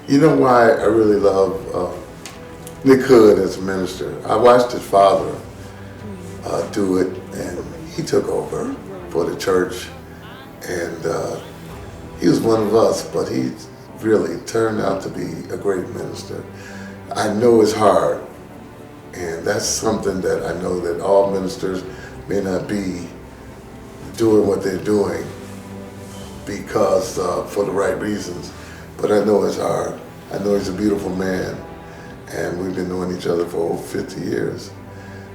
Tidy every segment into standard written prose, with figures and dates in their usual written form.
You know why I really love Nick Hood as a minister? I watched his father do it, and he took over for the church, and he was one of us, but he really turned out to be a great minister. I know it's hard, and that's something that I know that all ministers may not be doing what they're doing because for the right reasons, but I know it's hard. I know he's a beautiful man, and we've been knowing each other for over 50 years.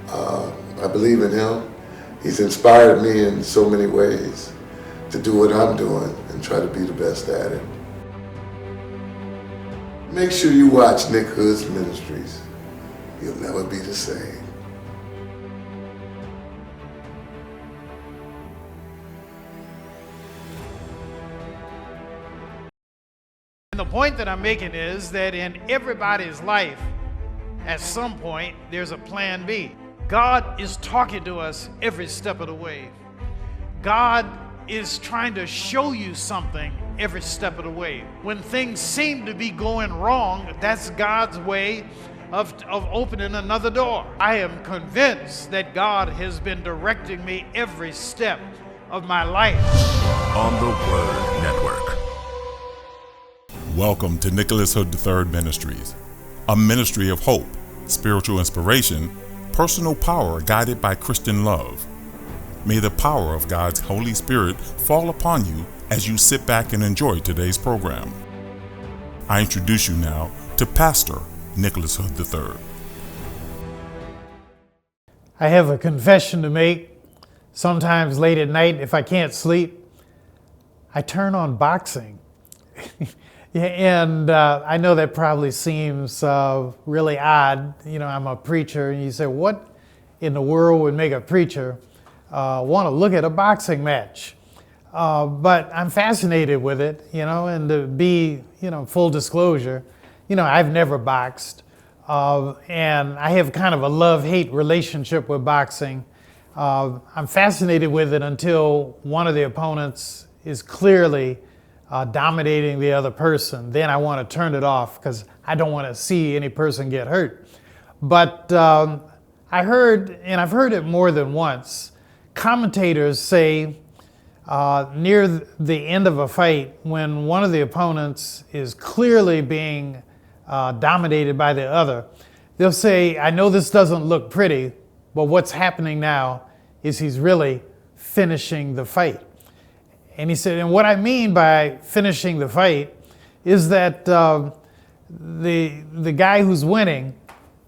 I believe in him. He's inspired me in so many ways to do what I'm doing and try to be the best at it. Make sure you watch Nick Hood's ministries. You'll never be the same. And the point that I'm making is that in everybody's life, at some point, there's a plan B. God is talking to us every step of the way. God is trying to show you something every step of the way. When things seem to be going wrong, that's God's way of opening another door. I am convinced that God has been directing me every step of my life. On the Word Network. Welcome to Nicholas Hood III Ministries, a ministry of hope, spiritual inspiration, personal power guided by Christian love. May the power of God's Holy Spirit fall upon you as you sit back and enjoy today's program. I introduce you now to Pastor Nicholas Hood III. I have a confession to make. Sometimes late at night, if I can't sleep, I turn on boxing. And I know that probably seems really odd. You know, I'm a preacher, and you say, what in the world would make a preacher want to look at a boxing match? But I'm fascinated with it, you know, and to be, you know, full disclosure, you know, I've never boxed, and I have kind of a love-hate relationship with boxing. I'm fascinated with it until one of the opponents is clearly dominating the other person. Then I want to turn it off because I don't want to see any person get hurt. But I heard, and I've heard it more than once, commentators say near the end of a fight, when one of the opponents is clearly being dominated by the other, they'll say, I know this doesn't look pretty, but what's happening now is he's really finishing the fight. And he said, and what I mean by finishing the fight is that the guy who's winning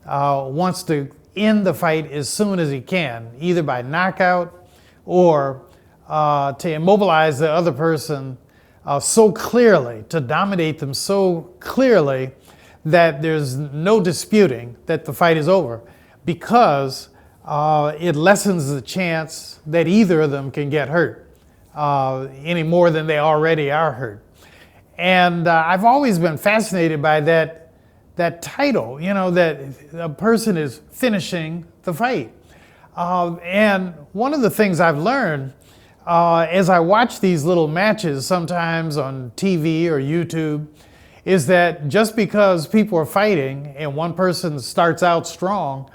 wants to end the fight as soon as he can, either by knockout or to immobilize the other person so clearly, to dominate them so clearly that there's no disputing that the fight is over, because it lessens the chance that either of them can get hurt any more than they already are hurt. And I've always been fascinated by that title, you know, that a person is finishing the fight. And one of the things I've learned as I watch these little matches sometimes on TV or YouTube is that just because people are fighting and one person starts out strong,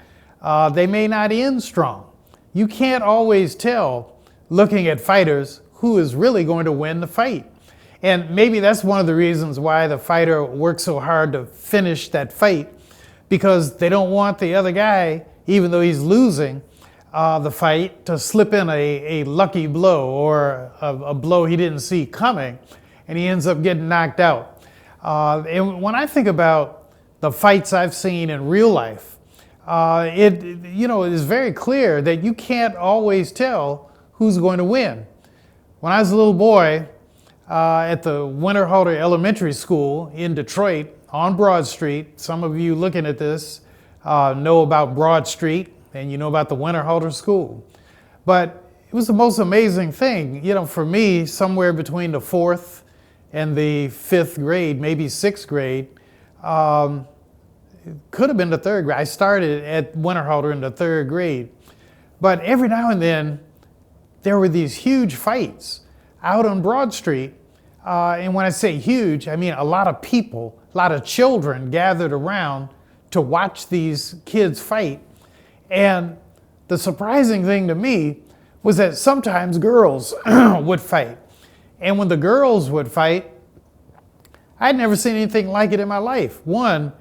they may not end strong. You can't always tell, looking at fighters, who is really going to win the fight. And maybe that's one of the reasons why the fighter works so hard to finish that fight, because they don't want the other guy, even though he's losing the fight, to slip in a lucky blow or a blow he didn't see coming, and he ends up getting knocked out. And when I think about the fights I've seen in real life, it is very clear that you can't always tell who's going to win. When I was a little boy at the Winterhalter Elementary School in Detroit on Broad Street, some of you looking at this know about Broad Street and you know about the Winterhalter School. But it was the most amazing thing, you know, for me, somewhere between the 4th and the 5th grade, maybe 6th grade. It could have been the 3rd grade. I started at Winterhalter in the 3rd grade. But every now and then, there were these huge fights out on Broad Street And when I say huge, I mean a lot of people, a lot of children gathered around to watch these kids fight. And the surprising thing to me was that sometimes girls would fight. And when the girls would fight, I'd never seen anything like it in my life. One,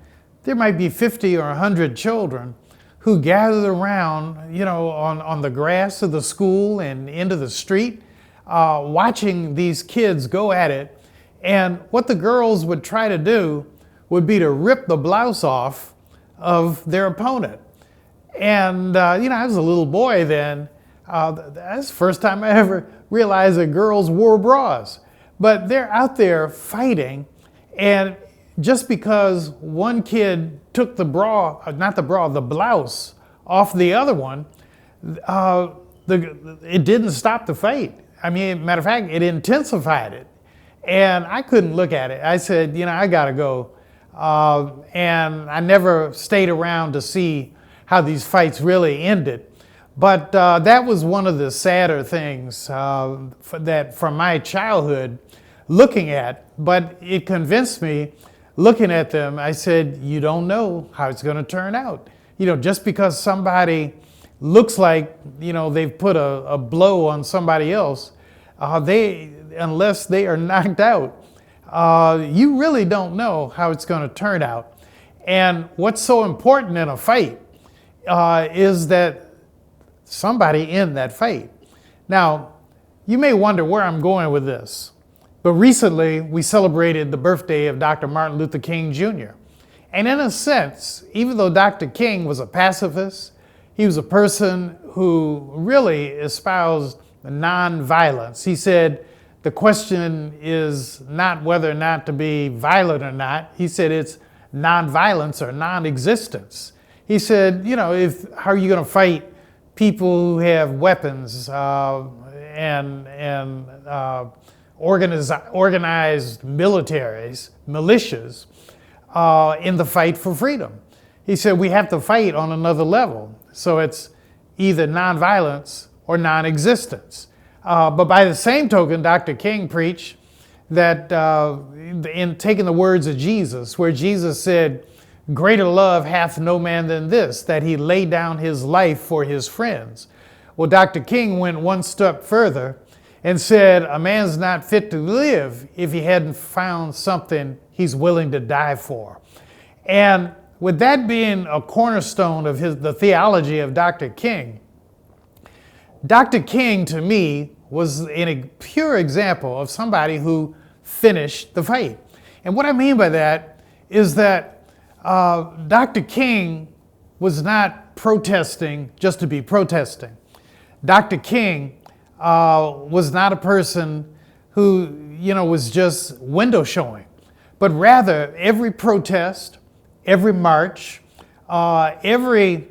there might be 50 or 100 children who gathered around, on the grass of the school and into the street, watching these kids go at it. And what the girls would try to do would be to rip the blouse off of their opponent. And, I was a little boy then. That's the first time I ever realized that girls wore bras. But they're out there fighting, and just because one kid took the blouse off the other one, it didn't stop the fight. I mean, matter of fact, it intensified it. And I couldn't look at it. I said, I gotta go. And I never stayed around to see how these fights really ended. But that was one of the sadder things that from my childhood looking at, but it convinced me looking at them. I said, you don't know how it's going to turn out. Just because somebody looks like, they've put a blow on somebody else, unless they are knocked out, you really don't know how it's going to turn out. And what's so important in a fight is that somebody in that fight. Now, you may wonder where I'm going with this, but recently we celebrated the birthday of Dr. Martin Luther King Jr. And in a sense, even though Dr. King was a pacifist, he was a person who really espoused nonviolence. He said, the question is not whether or not to be violent or not. He said it's nonviolence or non-existence. He said, how are you going to fight people who have weapons and organized militias in the fight for freedom? He said we have to fight on another level. So it's either nonviolence or non-existence. But by the same token, Dr. King preached that in taking the words of Jesus, where Jesus said, greater love hath no man than this, that he laid down his life for his friends. Well, Dr. King went one step further and said, a man's not fit to live if he hadn't found something he's willing to die for. And with that being a cornerstone of the theology of Dr. King to me was a pure example of somebody who finished the fight. And what I mean by that is that Dr. King was not protesting just to be protesting. Dr. King was not a person who, was just window showing, but rather every protest, every march, every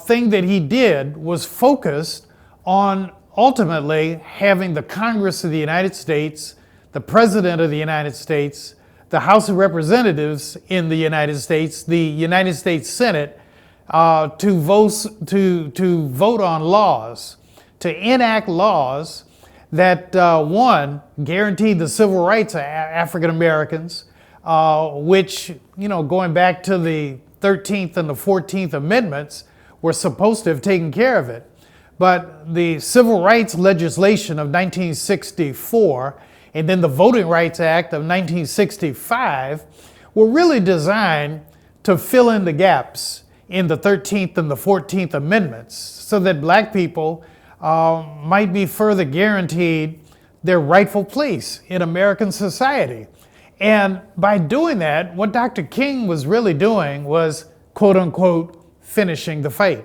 thing that he did was focused on ultimately having the Congress of the United States, the President of the United States, the House of Representatives in the United States, the United States Senate, to vote on laws, to enact laws that, one, guaranteed the civil rights of African Americans, which, going back to the 13th and the 14th Amendments, were supposed to have taken care of it. But the Civil Rights legislation of 1964 and then the Voting Rights Act of 1965 were really designed to fill in the gaps in the 13th and the 14th Amendments so that black people might be further guaranteed their rightful place in American society. And by doing that, what Dr. King was really doing was, quote unquote, finishing the fight.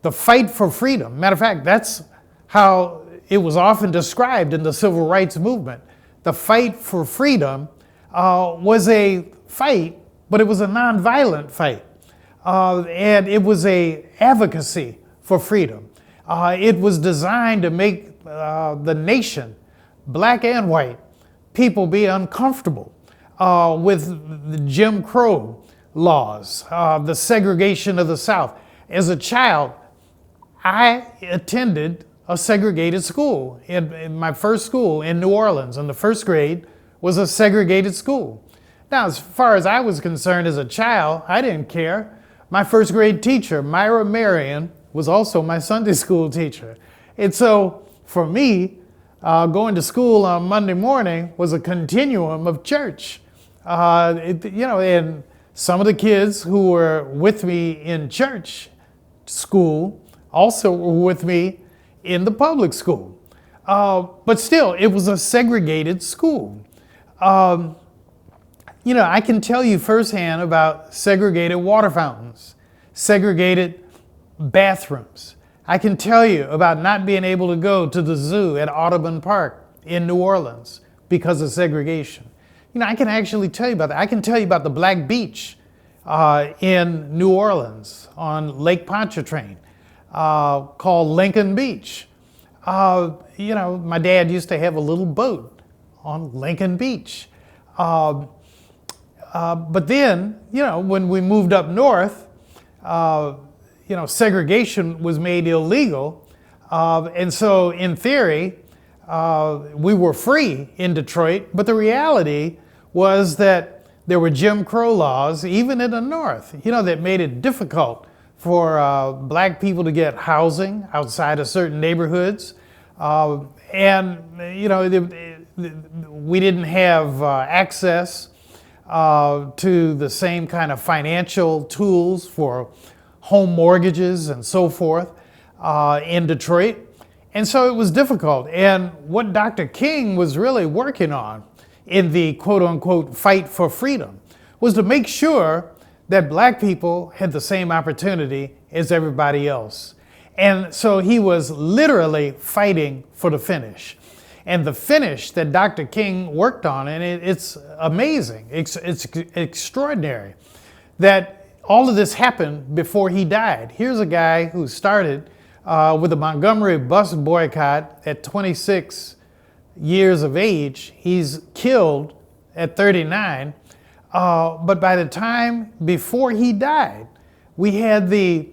The fight for freedom. Matter of fact, that's how it was often described in the civil rights movement. The fight for freedom was a fight, but it was a nonviolent fight. And it was a advocacy for freedom. It was designed to make the nation, black and white, people be uncomfortable with the Jim Crow laws, the segregation of the South. As a child, I attended a segregated school in my first school in New Orleans in the first grade, was a segregated school. Now, as far as I was concerned as a child, I didn't care. My first grade teacher, Myra Marion, was also my Sunday school teacher. And so for me, going to school on Monday morning was a continuum of church. And some of the kids who were with me in church school also were with me in the public school. But still, it was a segregated school. I can tell you firsthand about segregated water fountains, segregated bathrooms. I can tell you about not being able to go to the zoo at Audubon Park in New Orleans because of segregation. I can actually tell you about that. I can tell you about the Black Beach in New Orleans on Lake Pontchartrain called Lincoln Beach. My dad used to have a little boat on Lincoln Beach. But then, when we moved up north, segregation was made illegal. And so in theory, we were free in Detroit, but the reality was that there were Jim Crow laws, even in the north, that made it difficult for black people to get housing outside of certain neighborhoods. We didn't have access to the same kind of financial tools for home mortgages and so forth in Detroit. And so it was difficult. And what Dr. King was really working on in the quote unquote fight for freedom was to make sure that black people had the same opportunity as everybody else. And so he was literally fighting for the finish. And the finish that Dr. King worked on, and it's amazing, it's extraordinary that all of this happened before he died. Here's a guy who started with the Montgomery bus boycott at 26 years of age. He's killed at 39. But by the time before he died, we had the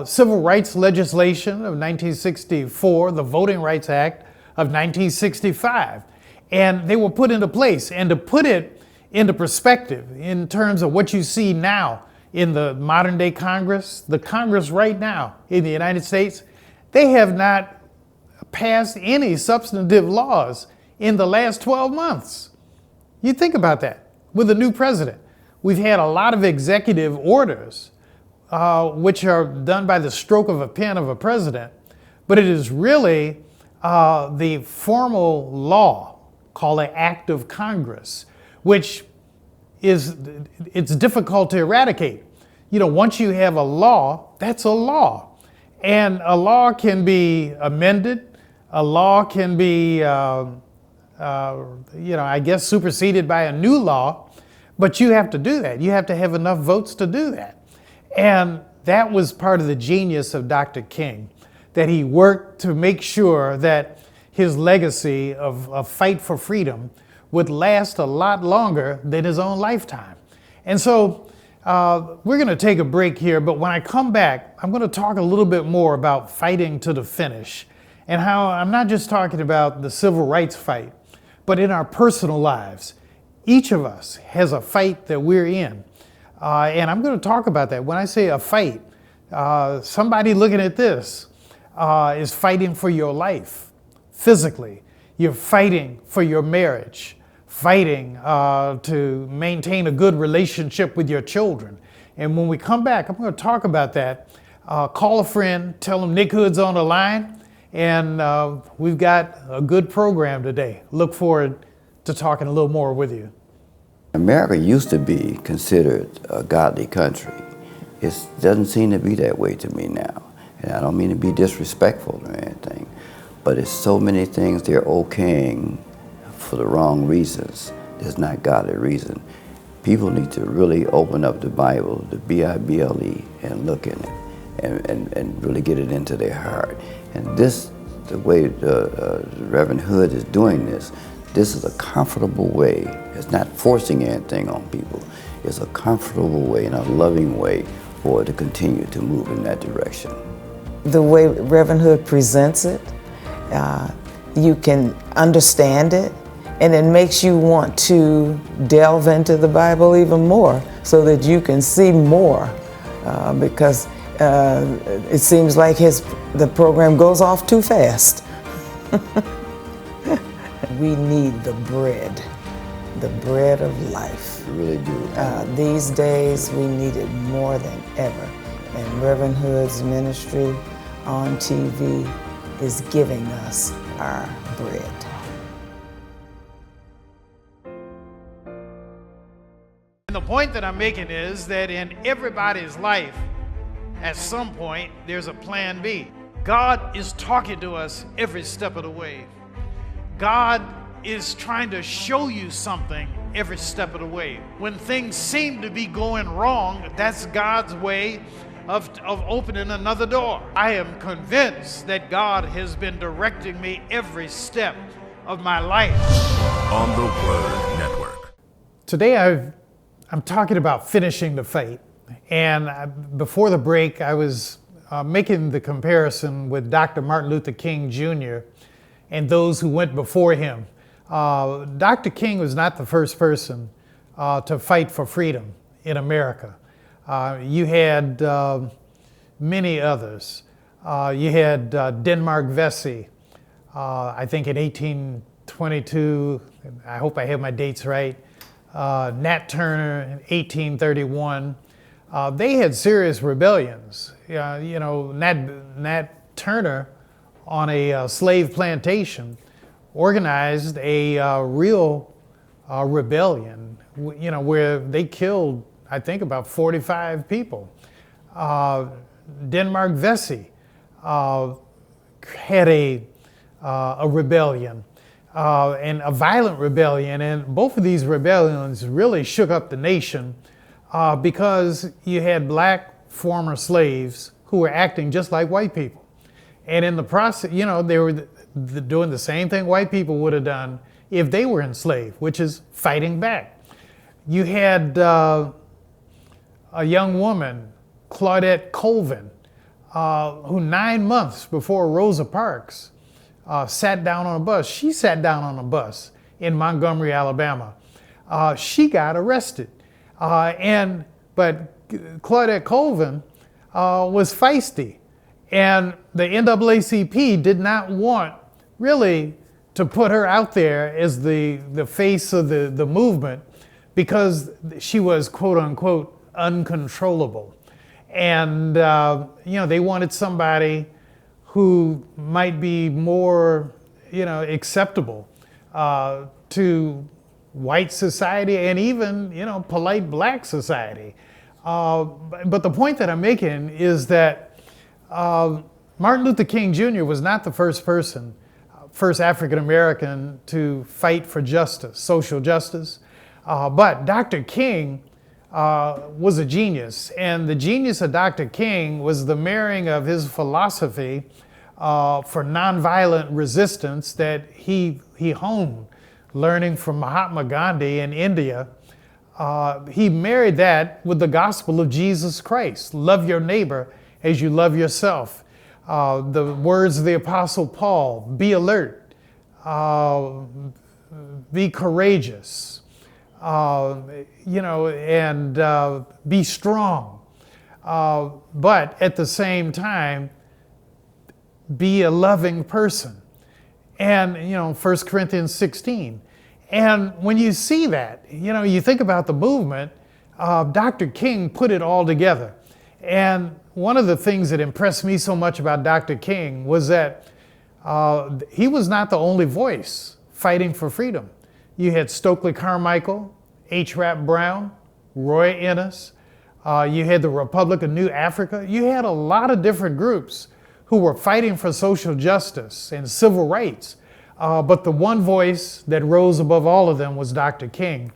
civil rights legislation of 1964, the Voting Rights Act of 1965. And they were put into place. And to put it into perspective in terms of what you see now in the modern day Congress, the Congress right now in the United States, they have not passed any substantive laws in the last 12 months. You think about that with the new president. We've had a lot of executive orders, which are done by the stroke of a pen of a president, but it is really the formal law called an Act of Congress, which it's difficult to eradicate. Once you have a law, that's a law. And a law can be amended. A law can be, superseded by a new law. But you have to do that. You have to have enough votes to do that. And that was part of the genius of Dr. King, that he worked to make sure that his legacy of fight for freedom would last a lot longer than his own lifetime. And so we're going to take a break here, but when I come back, I'm going to talk a little bit more about fighting to the finish and how I'm not just talking about the civil rights fight, but in our personal lives. Each of us has a fight that we're in. And I'm going to talk about that. When I say a fight, somebody looking at this is fighting for your life physically. You're fighting for your marriage, fighting to maintain a good relationship with your children. And when we come back, I'm going to talk about that. Call a friend, tell them Nick Hood's on the line, and we've got a good program today. Look forward to talking a little more with you. America used to be considered a godly country. It doesn't seem to be that way to me now. And I don't mean to be disrespectful or anything, but it's so many things they're okaying for the wrong reasons. There's not godly reason. People need to really open up the Bible, the Bible, and look in it and really get it into their heart. And this, the way Reverend Hood is doing this is a comfortable way. It's not forcing anything on people. It's a comfortable way and a loving way for it to continue to move in that direction. The way Reverend Hood presents it, you can understand it, And it makes you want to delve into the Bible even more so that you can see more, because it seems like the program goes off too fast. We need the bread of life. We really do. These days, we need it more than ever. And Reverend Hood's ministry on TV is giving us our bread. And the point that I'm making is that in everybody's life, at some point, there's a plan B. God is talking to us every step of the way. God is trying to show you something every step of the way. When things seem to be going wrong, that's God's way of opening another door. I am convinced that God has been directing me every step of my life. On the Word Network. Today I'm talking about finishing the fight. And before the break, I was making the comparison with Dr. Martin Luther King Jr. and those who went before him. Dr. King was not the first person to fight for freedom in America. You had many others. You had Denmark Vesey, I think in 1822, I hope I have my dates right, Nat Turner in 1831. They had serious rebellions. Nat Turner on a slave plantation organized a real rebellion, where they killed, I think, about 45 people. Denmark Vesey had a rebellion, and a violent rebellion, and both of these rebellions really shook up the nation because you had black former slaves who were acting just like white people. And in the process, they were doing the same thing white people would have done if they were enslaved, which is fighting back. You had a young woman, Claudette Colvin, who 9 months before Rosa Parks sat down on a bus. She sat down on a bus in Montgomery, Alabama. She got arrested. But Claudette Colvin was feisty. And the NAACP did not want really to put her out there as the face of the movement because she was, quote unquote, uncontrollable. And, they wanted somebody who might be more, acceptable to white society and even, polite black society. But the point that I'm making is that Martin Luther King Jr. was not the first African American to fight for justice, social justice. But Dr. King was a genius, and the genius of Dr. King was the marrying of his philosophy for nonviolent resistance that he honed, learning from Mahatma Gandhi in India. He married that with the gospel of Jesus Christ. Love your neighbor as you love yourself. The words of the Apostle Paul, be alert, be courageous, and be strong. But at the same time, be a loving person. And, 1 Corinthians 16. And when you see that, you think about the movement, Dr. King put it all together. And one of the things that impressed me so much about Dr. King was that he was not the only voice fighting for freedom. You had Stokely Carmichael, H. Rap Brown, Roy Innis. You had the Republic of New Africa. You had a lot of different groups who were fighting for social justice and civil rights. But the one voice that rose above all of them was Dr. King.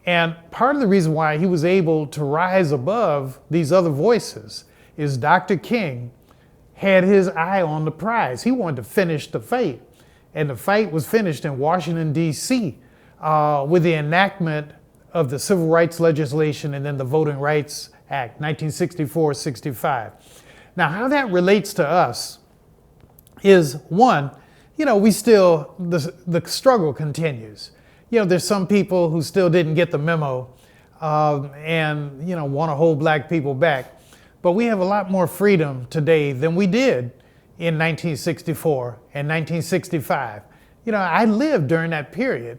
And part of the reason why he was able to rise above these other voices is Dr. King had his eye on the prize. He wanted to finish the fight. And the fight was finished in Washington, D.C. With the enactment of the Civil Rights legislation and then the Voting Rights Act, 1964-65. Now, how that relates to us is, one, the struggle continues. there's some people who still didn't get the memo and, want to hold black people back. But we have a lot more freedom today than we did in 1964 and 1965. I lived during that period.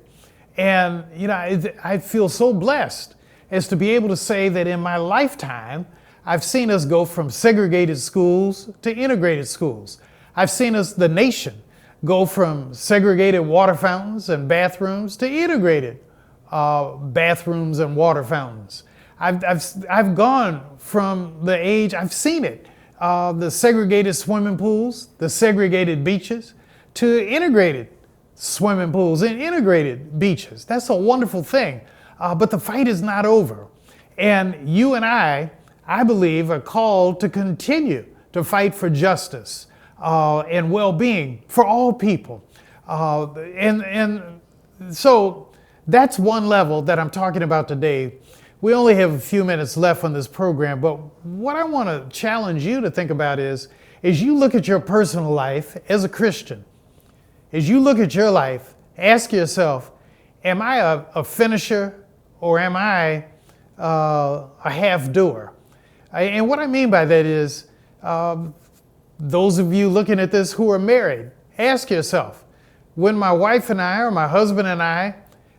And, I feel so blessed as to be able to say that in my lifetime, I've seen us go from segregated schools to integrated schools. I've seen us, the nation, go from segregated water fountains and bathrooms to integrated bathrooms and water fountains. I've gone from the age, I've seen it, the segregated swimming pools, the segregated beaches, to integrated swimming pools and integrated beaches. That's a wonderful thing. But the fight is not over. And you and I believe, are called to continue to fight for justice and well-being for all people. And so that's one level that I'm talking about today. We only have a few minutes left on this program, but what I want to challenge you to think about is you look at your personal life as a Christian, as you look at your life, ask yourself, am I a finisher or am I a half-doer? And what I mean by that is, those of you looking at this who are married, ask yourself, when my wife and I or my husband and I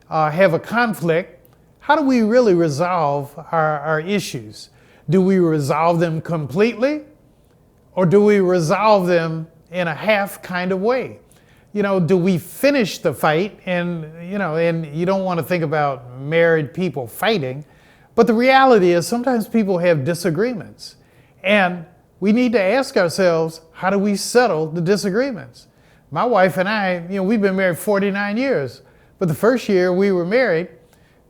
have a conflict, how do we really resolve our issues? Do we resolve them completely, or do we resolve them in a half kind of way? Do we finish the fight? And you don't want to think about married people fighting, but the reality is sometimes people have disagreements. And we need to ask ourselves, how do we settle the disagreements? My wife and I, we've been married 49 years, but the first year we were married,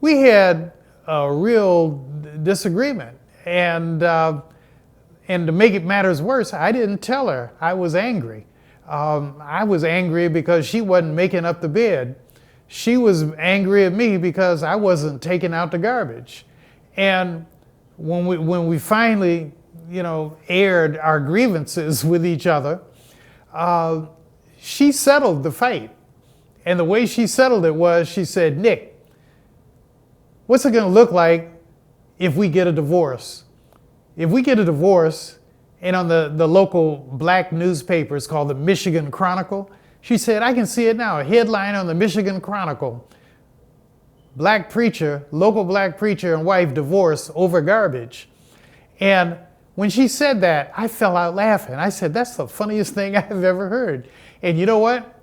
we had a real disagreement. And to make it matters worse, I didn't tell her I was angry. I was angry because she wasn't making up the bed. She was angry at me because I wasn't taking out the garbage. And when we finally, aired our grievances with each other, she settled the fight. And the way she settled it was, she said, Nick, what's it going to look like if we get a divorce? If we get a divorce, and on the local black newspaper, it's called the Michigan Chronicle, she said, I can see it now, a headline on the Michigan Chronicle, local black preacher and wife divorce over garbage. And when she said that, I fell out laughing. I said, that's the funniest thing I've ever heard. And you know what?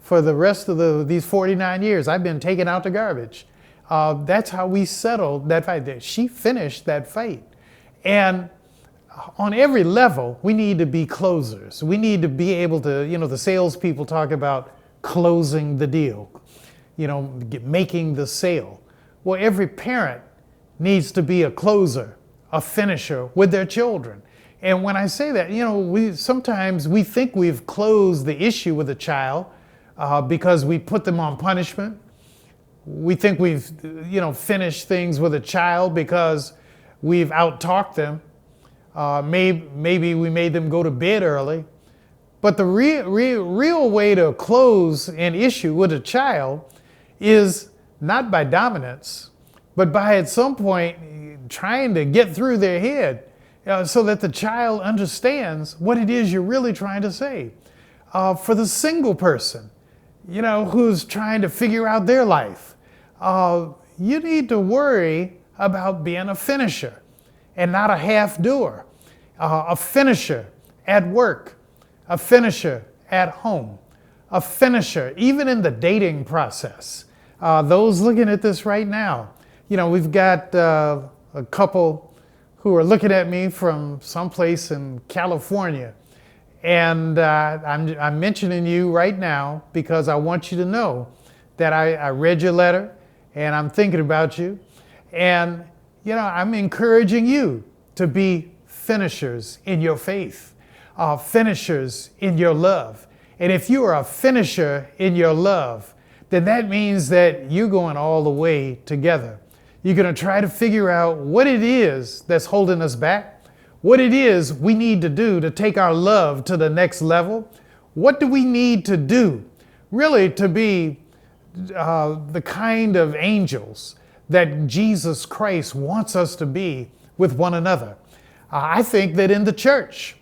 For the rest of these 49 years, I've been taking out the garbage. That's how we settled that fight. She finished that fight. And on every level, we need to be closers. We need to be able to, the salespeople talk about closing the deal, making the sale. Well, every parent needs to be a closer, a finisher with their children. And when I say that, sometimes we think we've closed the issue with a child because we put them on punishment. We think we've, finished things with a child because we've out-talked them. Maybe we made them go to bed early. But the real way to close an issue with a child is not by dominance, but by at some point trying to get through their head so that the child understands what it is you're really trying to say. For the single person, who's trying to figure out their life, you need to worry about being a finisher and not a half-doer. A finisher at work, a finisher at home, a finisher even in the dating process. Those looking at this right now, we've got a couple who are looking at me from someplace in California. And I'm mentioning you right now because I want you to know that I read your letter and I'm thinking about you. And, I'm encouraging you to be finishers in your faith, finishers in your love. And if you are a finisher in your love, then that means that you're going all the way together. You're going to try to figure out what it is that's holding us back, what it is we need to do to take our love to the next level. What do we need to do really to be the kind of angels that Jesus Christ wants us to be with one another. I think that in the church,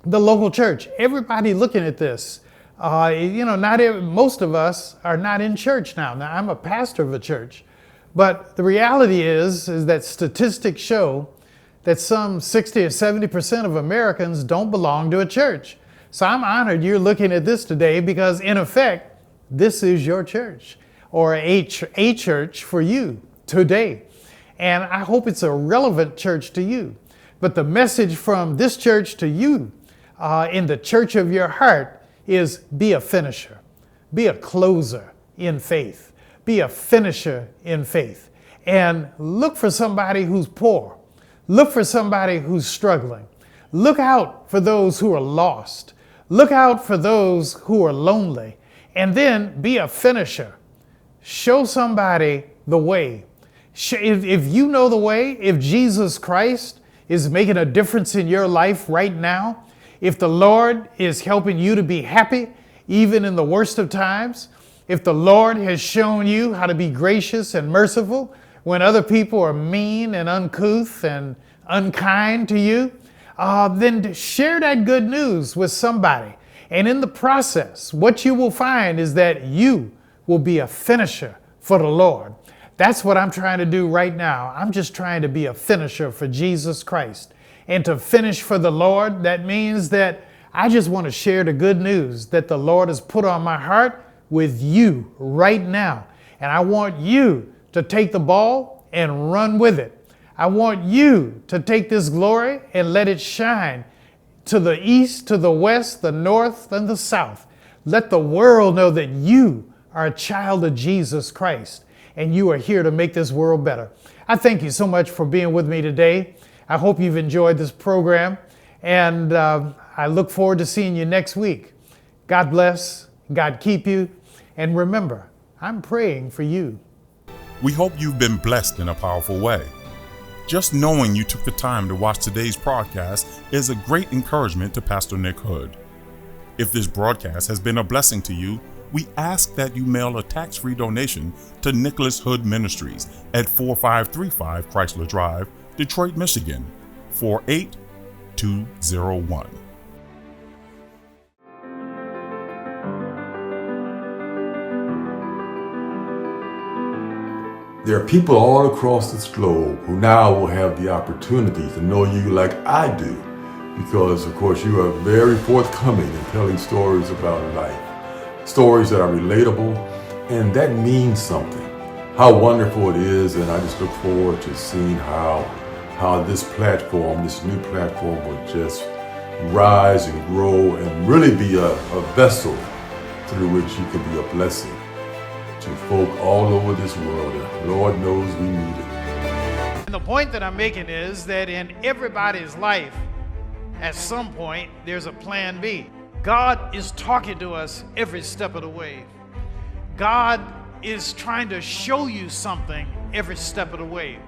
the local church, everybody looking at this, most of us are not in church now. Now, I'm a pastor of a church, but the reality is that statistics show that some 60 or 70% of Americans don't belong to a church. So I'm honored you're looking at this today because, in effect, this is your church, or a church for you today. And I hope it's a relevant church to you. But the message from this church to you in the church of your heart is be a finisher, be a closer in faith, be a finisher in faith. And look for somebody who's poor. Look for somebody who's struggling. Look out for those who are lost. Look out for those who are lonely. And then be a finisher. Show somebody the way. If you know the way, if Jesus Christ is making a difference in your life right now, if the Lord is helping you to be happy, even in the worst of times, if the Lord has shown you how to be gracious and merciful when other people are mean and uncouth and unkind to you, then share that good news with somebody. And in the process, what you will find is that you will be a finisher for the Lord. That's what I'm trying to do right now. I'm just trying to be a finisher for Jesus Christ. And to finish for the Lord, that means that I just want to share the good news that the Lord has put on my heart with you right now. And I want you to take the ball and run with it. I want you to take this glory and let it shine to the east, to the west, the north, and the south. Let the world know that you are a child of Jesus Christ and you are here to make this world better. I thank you so much for being with me today. I hope you've enjoyed this program, and I look forward to seeing you next week. God bless, God keep you, and remember, I'm praying for you. We hope you've been blessed in a powerful way. Just knowing you took the time to watch today's broadcast is a great encouragement to Pastor Nick Hood. If this broadcast has been a blessing to you, we ask that you mail a tax-free donation to Nicholas Hood Ministries at 4535 Chrysler Drive, Detroit, Michigan, 48201. There are people all across this globe who now will have the opportunity to know you like I do, because of course you are very forthcoming in telling stories about life, stories that are relatable, and that means something. How wonderful it is, and I just look forward to seeing how this platform, this new platform, will just rise and grow and really be a vessel through which you can be a blessing to folk all over this world, and Lord knows we need it. And the point that I'm making is that in everybody's life, at some point, there's a plan B. God is talking to us every step of the way. God is trying to show you something every step of the way.